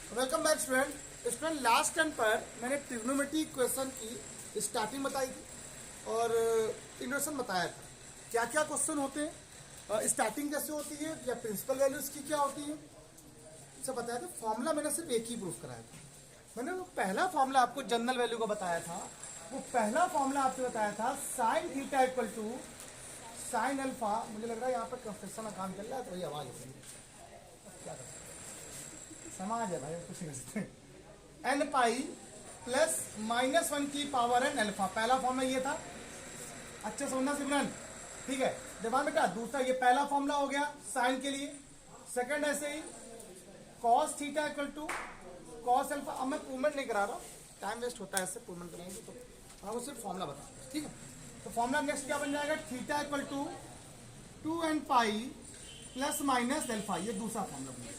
Welcome back student last time पर मैंने trigonometry question की स्टार्टिंग बताई थी और इंट्रोडक्शन बताया था क्या क्या क्वेश्चन होते हैं, स्टार्टिंग कैसे होती है या प्रिंसिपल वैल्यूज की क्या होती है, सब बताया था। फॉर्मूला मैंने सिर्फ एक ही प्रूफ कराया था। मैंने वो पहला फॉर्मूला आपको जनरल वैल्यू का बताया था। वो पहला फॉर्मूला आपसे बताया था sine theta equal to sine alpha. मुझे लग रहा है यहाँ पर कंस्ट्रक्शन का काम चल रहा है तो वही आवाज हो रही है। क्या कर समाज है भाई, कुछ नहीं कर सकते। N pi plus minus one की पावर एन अल्फा, पहला फॉर्मूला ये था। अच्छे समझना सिमरन, ठीक है। दिमाग बेटा दूसरा ये पहला फॉर्मूला हो गया साइन के लिए। सेकंड ऐसे ही cos theta equal to cos alpha. अब मैं प्रूवमेंट नहीं करा रहा, टाइम वेस्ट होता है इससे प्रूवमेंट कराएंगे तो आपको सिर्फ फॉर्मूला बता, ठीक है। तो फॉर्मूला नेक्स्ट क्या बन जाएगा, theta equal to two N pi plus minus alpha, ये दूसरा फॉर्मूला बन जाएगा।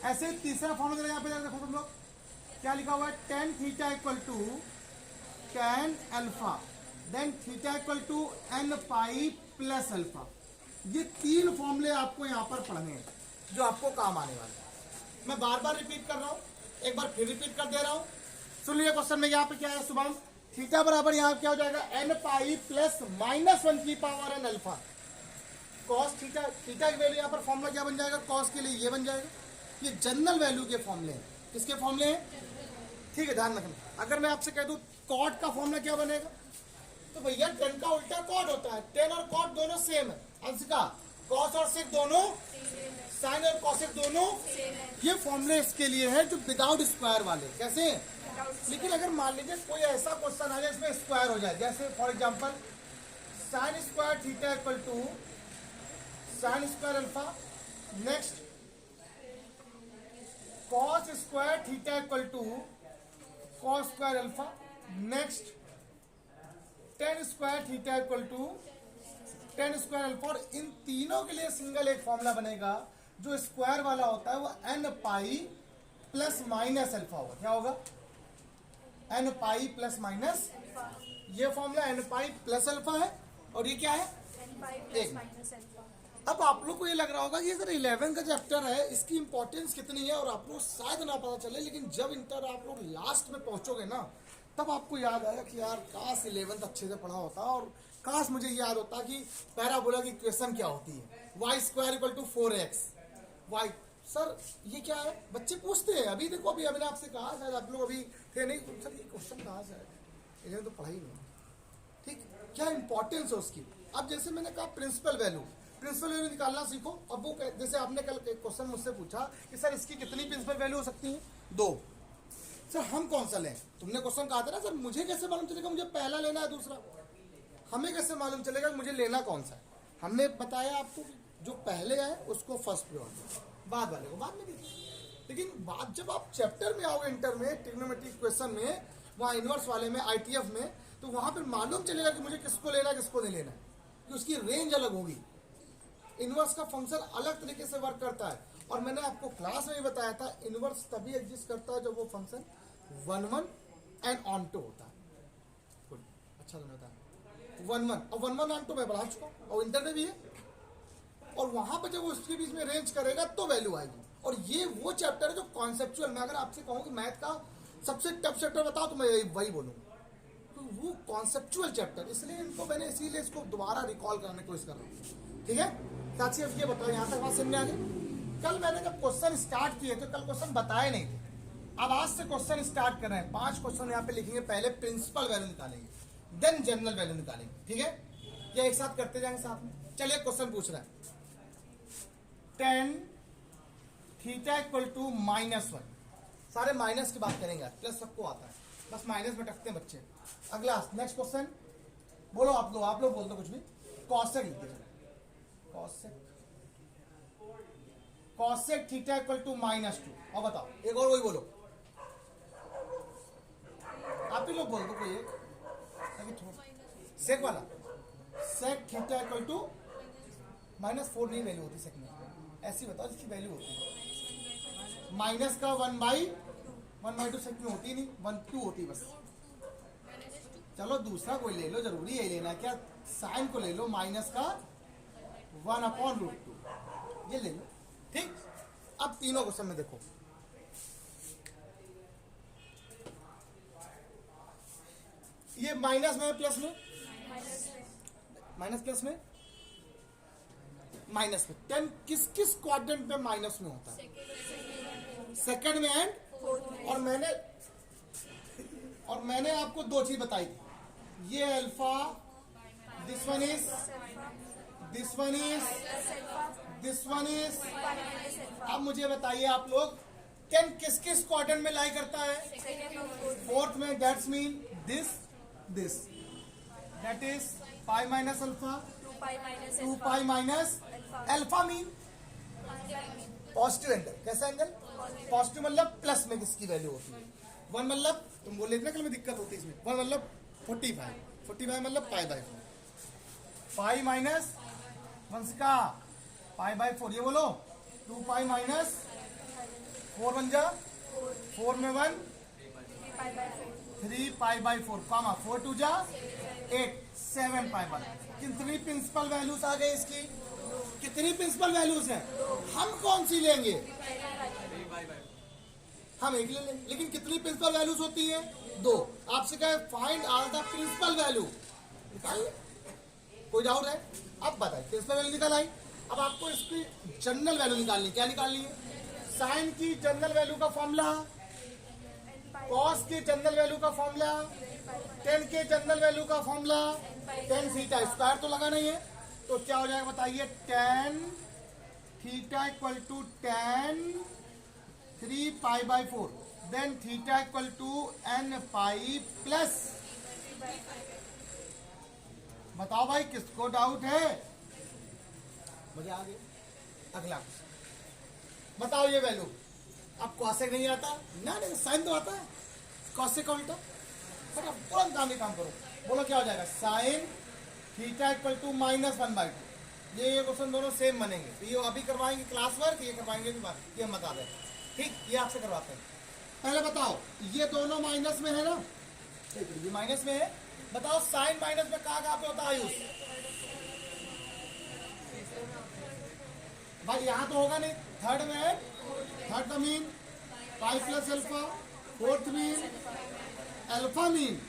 ऐसे तीसरा फॉर्मूला यहाँ पे देखो तुम लोग क्या लिखा हुआ है, tan theta equal to tan alpha then theta equal to N pi plus alpha. ये तीन फॉर्मूले आपको यहाँ पर पढ़ने हैं जो आपको काम आने वाले हैं। मैं बार बार रिपीट कर रहा हूँ, एक बार फिर रिपीट कर दे रहा हूँ। सुन लिया क्वेश्चन में यहाँ पे क्या है शुभम, थीटा बराबर यहाँ क्या हो जाएगा n pi plus minus one की power N alpha. Cos theta, theta की वैल्यू यहाँ पर फॉर्मूला क्या बन जाएगा, कॉस के लिए ये बन जाएगा। ये जनरल वैल्यू के फॉर्मूले हैं। किसके फॉर्मूले हैं, ठीक है, ध्यान रखना। अगर मैं आपसे कह दूं कॉट का फॉर्मूला क्या बनेगा, तो भैया टेन का उल्टा कॉट होता है। टेन और कॉट दोनों सेम है। अंश का कॉस और सेक दोनों, साइन और कॉसेक दोनों, ये फॉर्मूले इसके लिए है जो विदाउट स्क्वायर वाले। कैसे, लेकिन अगर मान लीजिए कोई ऐसा क्वेश्चन आ जाए इसमें स्क्वायर हो जाए, जैसे for example sine square theta equal to sine square alpha, next cos square theta equal to cos square alpha, next tan square theta equal to tan square alpha. और इन तीनों के लिए सिंगल एक फॉर्मूला बनेगा जो स्क्वायर वाला होता है, वो N pi plus minus alpha होगा। क्या होगा, एन पाई प्लस माइनस। ये formula N pi plus alpha है और ये क्या है, एक। अब आप लोग को ये लग रहा होगा कि सर 11 का चैप्टर है, इसकी इंपॉर्टेंस कितनी है, और आप लोग शायद ना पता चले, लेकिन जब इंटर आप लोग लास्ट में पहुंचोगे ना तब आपको याद आएगा कि यार काश 11th अच्छे से पढ़ा होता और काश मुझे याद होता कि पैराबोला की इक्वेशन क्या होती है, Y square equal to 4x Y. Sir ये क्या है, बच्चे पूछते हैं। अभी देखो अभी मैंने आपसे कहा शायद आप लोग अभी थे नहीं, सर ये क्वेश्चन कहाँ से है, इन्हें तो पढ़ा ही नहीं, ठीक, क्या इंपॉर्टेंस है उसकी। अब जैसे मैंने कहा प्रिंसिपल वैल्यू निकालना सीखो। अब वो जैसे आपने कल क्वेश्चन मुझसे पूछा कि सर इसकी कितनी प्रिंसिपल वैल्यू हो सकती है, दो। सर हम कौन सा लें, तुमने क्वेश्चन कहा था ना सर मुझे कैसे मालूम चलेगा मुझे पहला लेना है दूसरा, हमें कैसे मालूम चलेगा मुझे लेना कौन सा है। हमने बताया आपको जो पहले आए उसको फर्स्ट प्रायोरिटी, बाद वाले को बाद में दीजिए। लेकिन बात जब आप चैप्टर में आओगे इंटर में ट्रिग्नोमेट्री क्वेश्चन में, वहाँ इनवर्स वाले में ITF में, तो वहां पर मालूम चलेगा कि मुझे किसको लेना है किसको नहीं लेना है, कि उसकी रेंज अलग होगी। इनवर्स का फंक्शन अलग तरीके से वर्क करता है। और मैंने आपको क्लास में भी बताया था इनवर्स तभी एग्जिस्ट करता है जब वो फंक्शन 1 1 एंड ऑन टू होता है। गुड, अच्छा तुमने बताया 1 1 और 1 1 ऑन टू मैं बढ़ा चुका और इंटर में भी है। और वहां पर जब वो उसके बीच में रेंज करेगा तो वैल्यू आएगी। और ये वो चैप्टर है जो कॉन्सेप्चुअल, मैं अगर आपसे कहूँ कि मैथ का सबसे टफ चैप्टर बताओ तो मैं वही बोलूंगा, तो वो कॉन्सेप्चुअल चैप्टर, इसलिए इनको मैंने इसीलिए इसको दोबारा रिकॉल करने की कोशिश कर रहा हूँ, ठीक है। साथी अब ये बताओ यहाँ तक बात समझ में आ गई। कल मैंने जब क्वेश्चन स्टार्ट किए तो कल क्वेश्चन बताए नहीं थे, अब आज से क्वेश्चन स्टार्ट कर रहे हैं। 5 क्वेश्चन यहाँ पे लिखेंगे, पहले प्रिंसिपल वैल्यू निकालेंगे देन जनरल वैल्यू निकालेंगे, ठीक है। ये एक साथ करते जाएंगे साथ में। चलिए क्वेश्चन पूछ रहा है 10 थीटा इक्वल टू -1, सारे माइनस की बात करेंगे, प्लस सबको आता है, बस माइनस में टकते हैं बच्चे। अगला नेक्स्ट क्वेश्चन बोलो, आप लोग बोल दो कुछ भी। कॉसेक लिख दीजिए, कॉसेक थीटा इक्वल टू -2। और बताओ एक और वही बोलो, आप ही लोग बोल दो कोई एक, सेक वाला, सेक थीटा इक्वल टू -4 नहीं वैल्यू होती सेक में, ऐसी बताओ जिसकी वैल्यू होती है। माइनस का 1/2 सेक में होती नहीं, 1/2 होती बस। चलो दूसरा कोई ले लो, जरूरी है लेना क्या, साइन को ले लो, माइनस का 1/√2 ये ले लो, ठीक। अब तीनों क्वेश्चन में देखो ये माइनस में प्लस में, माइनस प्लस में, माइनस में। 10 किस किस क्वाड्रेंट में माइनस में होता है? सेकंड में एंड, और मैंने आपको दो चीज बताई थी, ये alpha, this one is, this one is, this one is. अब मुझे बताइए आप लोग 10 किस किस क्वाड्रेंट में लाई करता है? फोर्थ में। That's mean this, this, that is pi minus alpha, 2 pi minus alpha mean positive angle. कैसा एंगल? पॉजिटिव मतलब प्लस में किसकी वैल्यू होती है? 1 मतलब, तुम बोल लेते ना कि दिक्कत होती है इसमें, 1 मतलब 45, 45 मतलब पाई बाई 4, पाई माइनस 1 का पाई बाई 4, ये बोलो 2 पाई माइनस 4 बन जा, 4 में 1, 3 पाई बाई 4, कामा 4 2 जा 8, 7 पाई बाई। कितनी प्रिंसिपल वैल्यूज आ गई इसकी? कितनी प्रिंसिपल वैल्यूज हैं? हम कौन सी लेंगे? हम एक ले लेंगे, लेकिन कितनी प्रिंसिपल वैल्यूज होती है? 2। आपसे कहे find all the principal value, निकाल। कोई डाउट है? अब बताइए, प्रिंसिपल वैल्यू निकाल आई। अब आपको इसकी जनरल वैल्यू निकालनी। क्या निकालनी है? साइन की जनरल वैल्यू का फॉर्मूला, कॉस की जनरल वैल्यू का फॉर्मूला, टेन के जनरल वैल्यू का फॉर्मूला, टेन थीटा स्क्वायर तो लगा नहीं है, तो क्या हो जाएगा बताइए? Tan theta equal to tan 3 pi by 4, then theta equal to n pi plus. बताओ भाई किसको डाउट है? मुझे आगे अगला बताओ ये वैल्यू। अब कॉसेक नहीं आता ना, नहीं साइन तो आता है, कॉसेक का उल्टा। फटाफट तुरंत काम करो, बोलो क्या हो जाएगा? Sine theta equal to -1/2। ये क्वेश्चन दोनों सेम बनेंगे, तो ये अभी करवाएंगे क्लास वर्क, ये करवाएंगे ये हम बता दें। ठीक, ये आपसे करवाते हैं। पहले बताओ, ये दोनों माइनस में है ना, ये माइनस में है। बताओ साइन माइनस में कहाँ पे होता है आयुष? भाई यहाँ तो होगा नहीं। थर्ड में, थर्ड का मीन पाई plus alpha, fourth mean alpha mean,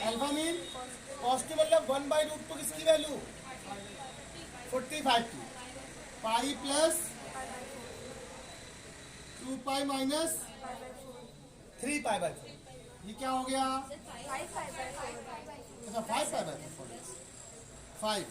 alpha mean positive मतलब 1/√2 किसकी वैल्यू? 45 की, pi plus 2 pi minus 3 pi by 4। ये क्या हो गया? अच्छा 5 पाई बाई 4, 5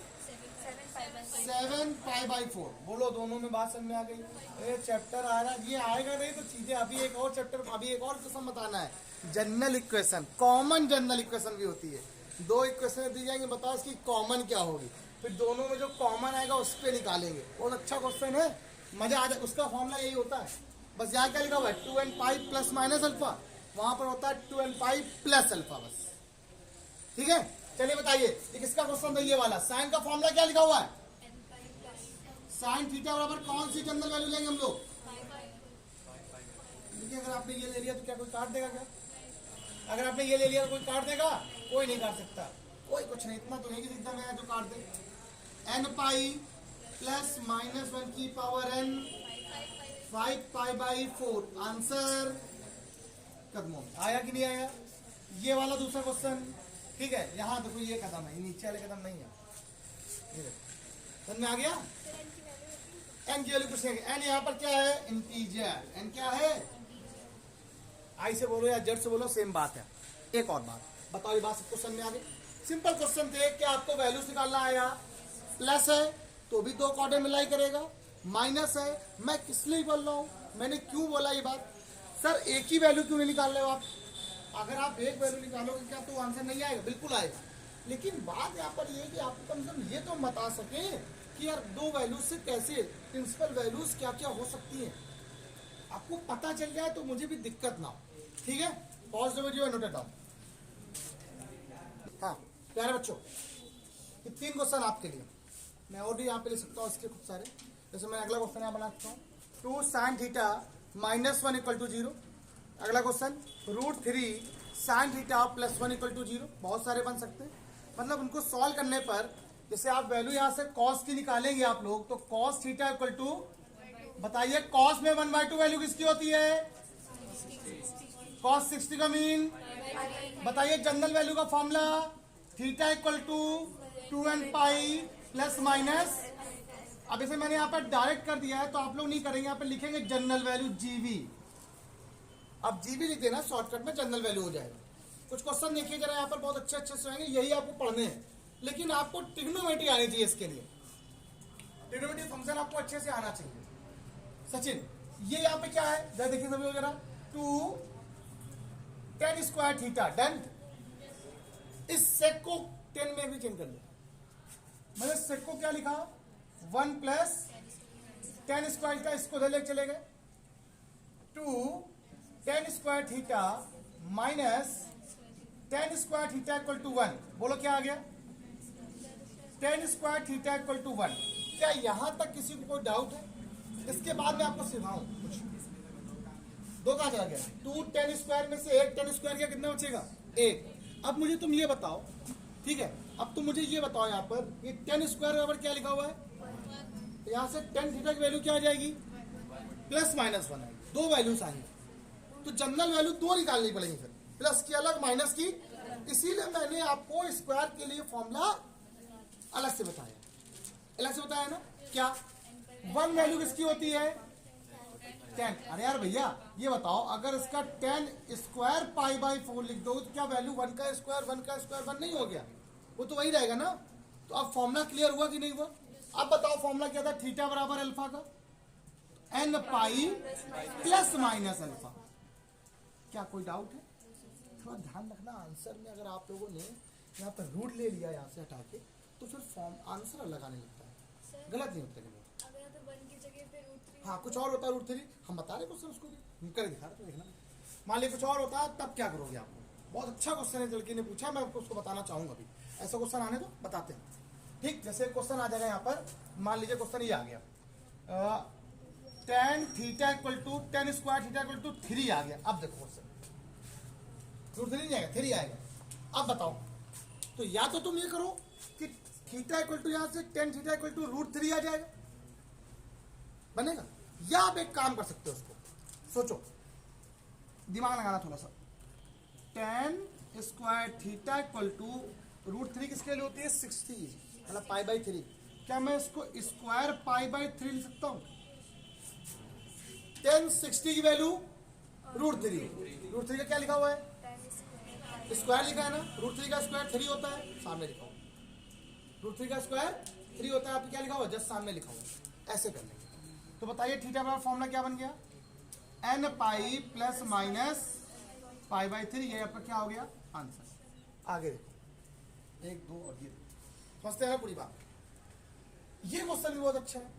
7 पाई बाई 4। बोलो दोनों में बात समझ में आ गई? ये चैप्टर आ रहा, ये आएगा नहीं तो चीजें अभी एक और चैप्टर, अभी एक और क्वेश्चन बताना है। General equation, common general equation भी होती है। 2 इक्वेशन दी जाएंगे, बताओ इसकी कॉमन क्या होगी, फिर दोनों में जो कॉमन आएगा उस पर निकालेंगे। बहुत अच्छा क्वेश्चन है, मजा आ जाए। उसका फॉर्मूला यही होता है, बस यहाँ क्या लिखा हुआ है? 2n pi plus minus alpha, वहां पर होता है 2n पाई प्लस अल्फा, बस। ठीक है, चलिए बताइए ये किसका क्वेश्चन था? ये वाला। साइन का फॉर्मूला क्या लिखा हुआ है? साइन थीटा बराबर कौन सी जनरल वैल्यू लेंगे हम लोग? देखिए, अगर आपने ये ले लिया तो क्या कोई काट देगा क्या? अगर आपने ये ले लिया तो कोई काट देगा? कोई नहीं काट सकता, कोई कुछ नहीं। इतना तो नहीं कि एकदम है जो काट दे। n पाई प्लस -1 की power n, 5 pi by 4। Answer कदमों में आया कि नहीं आया? ये वाला दूसरा क्वेश्चन। ठीक है, यहाँ देखो ये कदम है, नीचे वाले कदम नहीं है। समझ में आ गया? एन की वैल्यू पूछेंगे। एन यहाँ पर क्या है? इंटीजर। एन क्या है? आई से बोलो या जेड से बोलो, सेम बात है। एक और बात बताओ, ये बात क्वेश्चन में आ गई। सिंपल क्वेश्चन थे कि आपको वैल्यूज निकालना आया। प्लस है तो भी 2 क्वाड्रेंट में लाई करेगा, माइनस है। मैं किस लिए बोल रहा हूँ, मैंने क्यों बोला ये बात? सर एक ही वैल्यू क्यों नहीं निकाल रहे हो आप? अगर आप एक वैल्यू निकालोगे क्या तो आंसर नहीं आएगा? बिल्कुल आएगा। लेकिन बात यहाँ पर ये कि आपको कम से कम ये तो बता सके कि यार 2 वैल्यूज से कैसे प्रिंसिपल वैल्यूज क्या क्या हो सकती हैं, आपको पता चल जाए तो मुझे भी दिक्कत ना हो। ठीक है, pause the video, note it down. हाँ प्यारे बच्चों, ये 3 क्वेश्चन आपके लिए, मैं और भी यहाँ पे ले सकता हूँ इसके खूब सारे। जैसे मैं अगला क्वेश्चन यहाँ बना सकता हूँ, 2 साइन थीटा -1 = 0। अगला क्वेश्चन √3 साइन थीटा +1 = 0। बहुत सारे बन सकते हैं, मतलब उनको सॉल्व करने पर जैसे आप वैल्यू यहाँ से कॉस की निकालेंगे आप लोग, तो कॉस थीटा इक्वल टू, बताइए कॉस में 1/2 वैल्यू किसकी होती है? कॉस 60 का मीन बताइए जनरल वैल्यू का formula theta equal to 2n pi plus minus. अब इसे मैंने यहाँ पर डायरेक्ट कर दिया है तो आप लोग नहीं करेंगे, यहाँ पर लिखेंगे जनरल वैल्यू जीवी। अब जीवी लिख देना, शॉर्टकट में जनरल वैल्यू हो जाएगा। कुछ क्वेश्चन देखिए जरा, यहाँ पर बहुत अच्छे अच्छे से होंगे, यही आपको पढ़ने हैं, लेकिन आपको ट्रिग्नोमेट्री आनी चाहिए। इसके लिए ट्रिग्नोमेट्री फंक्शन आपको अच्छे से आना चाहिए। सचिन ये यहाँ पे क्या है जरा देखिए सभी वगैरह, 2 tan स्क्वायर थीटा डन। इस सेक को 10 में भी चेंज कर लिया, मैंने सेक को क्या लिखा 1 प्लस tan स्क्वायर थीटा, इसको उधर लेके चले गए 2 tan square theta minus tan square theta equal to 1। बोलो क्या आ गया, tan square theta equal to 1। क्या यहां तक किसी को कोई डाउट है? इसके बाद मैं आपको सिखाऊं कुछ। 2 कहां चला गया, 2 tan स्क्वायर में से 1 tan स्क्वायर का कितना बचेगा 1। अब मुझे तुम ये बताओ, ठीक है, अब तुम मुझे ये बताओ यहाँ पर ये tan स्क्वायर बराबर क्या लिखा हुआ है, यहाँ से tan थीटा की वैल्यू क्या आ जाएगी प्लस माइनस 1 आएगी, 2 वैल्यूज आएंगी। तो जनरल वैल्यू 2 निकालनी पड़ेगी, फिर प्लस की अलग माइनस की। इसीलिए मैंने आपको स्क्वायर के लिए फॉर्मूला अलग से बताया ना। क्या 1 वैल्यू किसकी होती है 10। अरे यार भैया ये बताओ, अगर इसका tan स्क्वायर पाई बाई 4 लिख दो तो क्या वैल्यू 1 का स्क्वायर 1 नहीं हो गया, वो तो वही रहेगा ना। तो अब फॉर्मूला क्लियर हुआ कि नहीं हुआ? अब बताओ फॉर्मूला क्या था, थीटा बराबर अल्फा का n pi plus minus alpha. क्या कोई डाउट है? थोड़ा ध्यान रखना, आंसर में अगर आप लोगों ने यहाँ पर रूट ले लिया यहाँ से हटा के तो फिर फॉर्म आंसर अलग आने लगता है, गलत नहीं होता है। हाँ कुछ और होता है रूट 3, हम बता रहे क्वेश्चन उसको भी कर दिखा रहे, देखना। मान लीजिए कुछ और होता है तब क्या करोगे आप? बहुत अच्छा क्वेश्चन है, लड़की ने पूछा, मैं आपको उसको बताना चाहूंगा भी। ऐसा क्वेश्चन आने तो बताते हैं, ठीक। जैसे क्वेश्चन आ जाएगा यहाँ पर, मान लीजिए क्वेश्चन ये आ गया tan theta equal to tan square theta equal to 3 आ गया। अब देखो क्वेश्चन रूट 3 नहीं आएगा, 3 आएगा। अब बताओ, तो या तो तुम ये करो कि थीटा इक्वल टू यहाँ से tan theta equal to root 3 आ जाएगा, बनेगा। या आप एक काम कर सकते हो, उसको सोचो, दिमाग लगाना थोड़ा सा। tan square theta equal to root 3 किसके लिए होती है 60, मतलब पाई बाई 3। क्या मैं इसको स्क्वायर पाई बाई 3 लिख सकता हूं? tan 60 की वैल्यू रूट 3 का क्या लिखा हुआ है स्क्वायर लिखा है ना, रूट 3 का स्क्वायर 3 होता है, सामने लिखा हुआ रूट 3 का स्क्वायर 3 होता है। आप क्या लिखा हुआ जस्ट सामने लिखा हुआ, ऐसे कर लेंगे। तो बताइए थीटा बराबर फॉर्मूला क्या बन गया, n pi plus minus pi by 3। ये आपका क्या हो गया आंसर। आगे देखो 1 2 और ये समझते हैं पूरी बात। ये क्वेश्चन भी बहुत अच्छा है।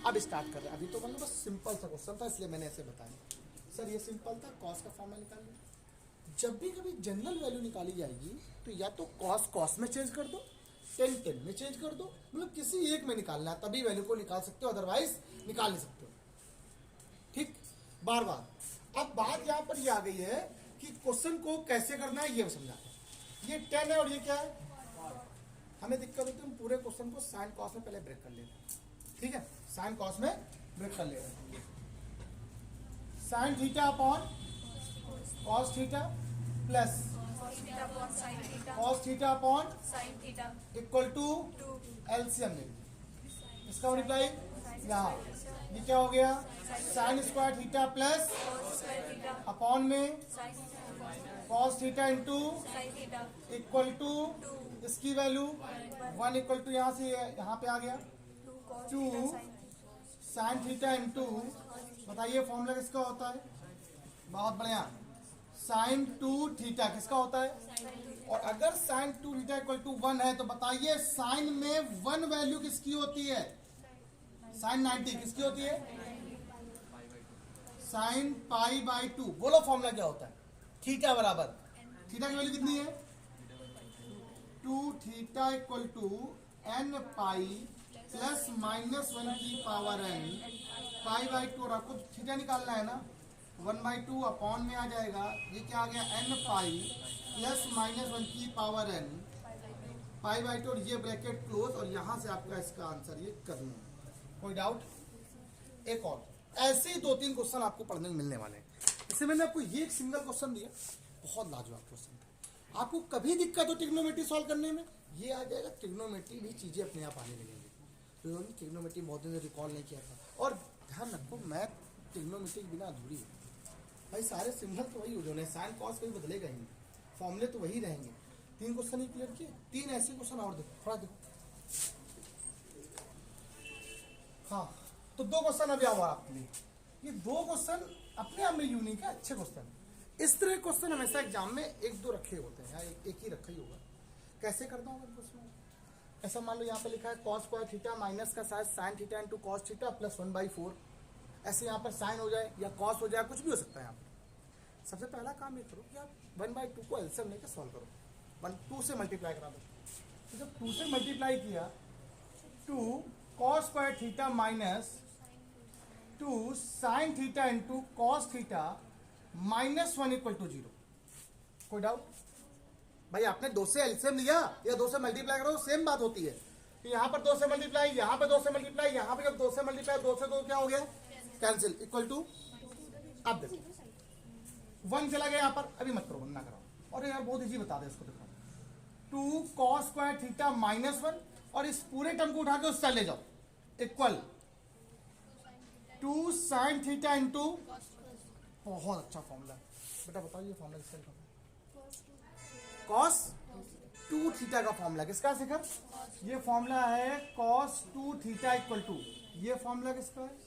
अब स्टार्ट कर रहे हैं, अभी तो मतलब बस सिंपल सा क्वेश्चन था इसलिए मैंने ऐसे बताया। सर ये सिंपल था, कॉस का फॉर्मूला निकाल लिया। जब भी कभी जनरल वैल्यू निकाली जाएगी तो या तो कॉस में चेंज कर दो, tan में चेंज कर दो, मतलब किसी एक में निकालना है तभी वैल्यू को निकाल सकते हो, अदरवाइज निकाल नहीं सकते हो, ठीक। बार अब बात यहाँ पर ये आ गई है कि क्वेश्चन को कैसे करना है ये समझाते हैं। ये 10 है और ये क्या है, हमें दिक्कत होती है, हम पूरे क्वेश्चन को साइन कॉस में पहले ब्रेक कर लेते हैं, ठीक है। साइन कॉस में ब्रेक कर लेते हैं। Sine theta upon cos theta plus cos theta upon equal to LCM ले, इसका मल्टीप्लाई यहाँ, ये क्या हो गया sine square theta plus upon में cos theta into equal to इसकी वैल्यू 1 इक्वल टू यहाँ से यहाँ पे आ गया 2 साइन थीटा इंटू, बताइए फॉर्मूला किसका होता है, बहुत बढ़िया, साइन 2 थीटा किसका होता है। और अगर साइन 2 थीटा इक्वल टू 1 है तो बताइए साइन में 1 वैल्यू किसकी होती है, साइन 90 किसकी होती है, साइन पाई बाई 2। बोलो फॉर्मूला क्या होता है, थीटा बराबर, थीटा की वैल्यू कितनी है 2 theta equal to n pi plus minus 1 की पावर n पाई बाई 2। और आपको थीटा निकालना है ना, 1/2 अपॉन में आ जाएगा, ये क्या आ गया n पाई प्लस माइनस 1 की पावर n पाई बाई 2, और ये ब्रैकेट क्लोज, और यहाँ से आपका इसका आंसर ये करना है। कोई डाउट? एक और ऐसे ही 2-3 क्वेश्चन आपको पढ़ने में मिलने वाले हैं। इससे मैंने आपको ये एक सिंगल क्वेश्चन दिया, बहुत लाजवाब क्वेश्चन था। आपको कभी दिक्कत हो ट्रिग्नोमेट्री सॉल्व करने में, ये आ जाएगा। ट्रिग्नोमेट्री भी चीज़ें अपने आप आने लगेंगी। तो ट्रिग्नोमेट्री बहुत दिन से रिकॉल नहीं किया था। और ध्यान रखो, मैथ ट्रिग्नोमेट्री के बिना अधूरी है भाई। सारे सिंबल तो वही हो जाने, साइन कॉस कभी बदलेगा ही नहीं, फॉर्मूले तो वही रहेंगे। 3 क्वेश्चन ही क्लियर किए, 3 ऐसे क्वेश्चन और देखो, थोड़ा देखो। हाँ, तो 2 क्वेश्चन अभी हुआ आपके लिए। ये 2 क्वेश्चन अपने आप में यूनिक है, अच्छे क्वेश्चन। इस तरह क्वेश्चन हमेशा एग्जाम में 1-2 रखे होते हैं, एक ही रखा ही होगा। कैसे करना होगा क्वेश्चन? ऐसा मान लो यहाँ पे लिखा है कॉस स्क्वायर थीटा माइनस का size sign theta into cos theta plus 1/4। ऐसे यहाँ पर साइन हो जाए या कॉस हो जाए, कुछ भी हो सकता है यहाँ पर। सबसे पहला काम ये करो कि आप 1/2 को एलसीएम लेकर सॉल्व करो। 2 से मल्टीप्लाई करा दो। तो जब 2 से मल्टीप्लाई किया, 2 cos square theta minus 2 sine theta into cos theta -1 = 0। कोई डाउट? भाई आपने 2 से एलसीएम लिया या 2 से मल्टीप्लाई करो, सेम बात होती है। तो यहाँ पर 2 से मल्टीप्लाई, यहाँ पे 2 से मल्टीप्लाई, यहाँ पे जब 2 से मल्टीप्लाई, 2 से 2 क्या हो गया? Cancel, equal to. अब देखो 1 चला गया यहाँ पर, अभी मत करो, ना कराओ। और यार बहुत इजी बता दे इसको, देखो 2 कॉस स्क्वायर थीटा -1 और इस पूरे टर्म को उठा के उस साइड ले जाओ, इक्वल 2 साइन थीटा इंटू। बहुत अच्छा फॉर्मूला बेटा, बताओ ये फॉर्मूला किसका लिखा? कॉस 2 थीटा का फॉर्मूला किसका शिखर? ये फॉर्मूला है कॉस 2 थीटा इक्वल टू, ये फॉर्मूला किसका है?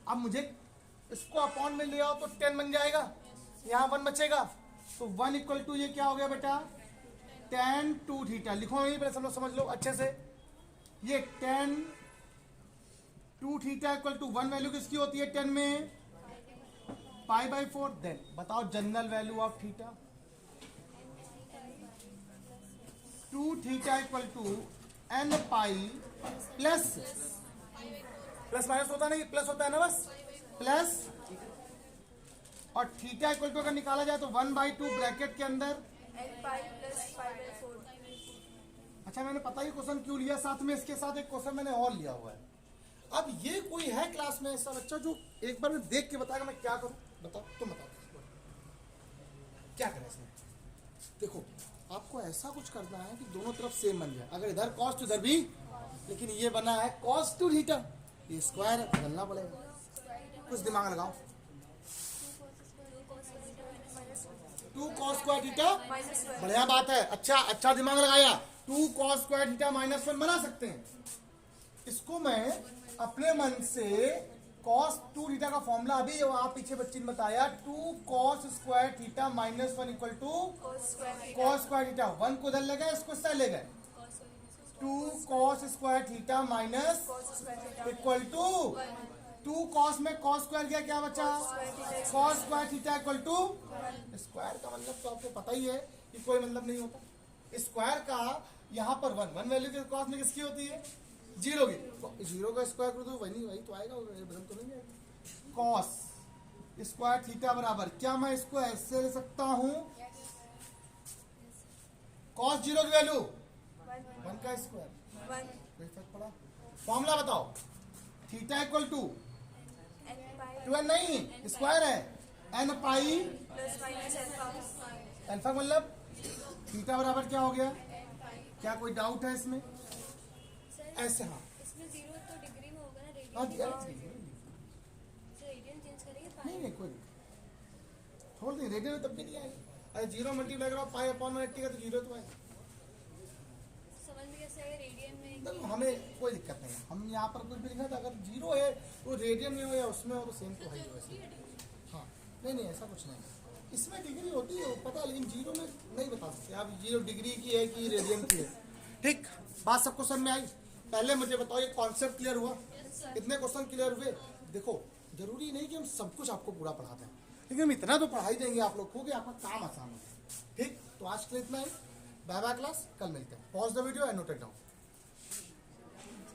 अब मुझे इसको अपॉन में ले आओ तो 10 बन जाएगा, यहाँ 1 बचेगा, तो 1 = ये क्या हो गया बेटा? tan 2 theta. लिखो यहीं पर, सब लोग समझ लो अच्छे से। ये tan 2 theta equal to 1 value किसकी होती है 10 में? π/4। देन बताओ general value of theta. 2 theta equal to n pi plus minus होता नहीं, प्लस होता है ना, बस प्लस। और थीटा इक्वल टू अगर निकाला जाए तो 1/2 ब्रैकेट के अंदर n पाई प्लस π/4। अच्छा, मैंने पता ही क्वेश्चन क्यों लिया, साथ में इसके साथ एक क्वेश्चन मैंने और लिया हुआ है। अब ये कोई है क्लास में ऐसा बच्चा जो एक बार में देख के बताएगा मैं क्या करूं? बताओ, तुम बताओ क्या करें इसमें? देखो, आपको ऐसा कुछ करना है कि दोनों तरफ सेम बन जाए। अगर इधर cos 2 इधर भी, लेकिन ये बना है cos 2 थीटा, ये स्क्वायर है, बदलना पड़ेगा। कुछ दिमाग लगाओ। 2 cos स्क्वायर थीटा, बढ़िया बात है, अच्छा दिमाग लगाया। 2 cos स्क्वायर थीटा -1 बना सकते हैं। इसको मैं अपने मन से cos 2 थीटा का फॉर्मूला अभी जो आप पीछे बच्चे ने बताया, 2 cos square theta -1 = cos square theta. 1 को इधर ले गए, इसको इस साइड ले गए, 2 cos square theta minus equal to 2 cos में cos स्क्वायर किया, क्या बचा? cos square theta equal to. Square का मतलब तो आपको पता ही है कि कोई मतलब नहीं होता। स्क्वायर का यहाँ पर 1 वैल्यू के cos में किसकी होती है? 0 की। तो 0 का स्क्वायर करो तो वही तो आएगा, बदल तो नहीं आएगा। cos स्क्वायर थीटा बराबर, क्या मैं इसको ऐसे ले सकता हूँ? cos 0 की वैल्यू 1 का स्क्वायर, कोई फर्क पड़ा? फॉर्मूला बताओ। थीटा इक्वल टू 2n नहीं, स्क्वायर है, n पाई अल्फा, मतलब थीटा बराबर क्या हो गया? क्या कोई डाउट है इसमें? ऐसे हाँ, इसमें 0 तो डिग्री में होगा ना, रेडियन चेंज करेंगे। नहीं कोई छोड़ दें, रेडियन में तब भी नहीं आएगा। अरे 0 मल्टीप्लाई करो π/80 का तो 0 तो आएगा। समझ में कैसे आएगा रेडियन में? तो हमें कोई दिक्कत नहीं है, हम यहाँ पर कुछ भी लिखा था, अगर 0 है तो रेडियन में हो या उसमें हो तो सेम तो है ही वैसे। हाँ, नहीं ऐसा कुछ नहीं है। इसमें डिग्री होती है पता, लेकिन 0 में नहीं बता सकते आप 0 डिग्री की है कि रेडियन की है। ठीक, बात सबको समझ में आई? पहले मुझे बताओ, ये कॉन्सेप्ट क्लियर हुआ? कितने क्वेश्चन क्लियर हुए? देखो, जरूरी नहीं कि हम सब कुछ आपको पूरा पढ़ाते हैं, लेकिन हम इतना तो पढ़ा ही देंगे आप लोग को कि आपका काम आसान हो। ठीक, तो आज के लिए इतना ही। बाय बाय क्लास, कल मिलते हैं। Pause the video and note it down.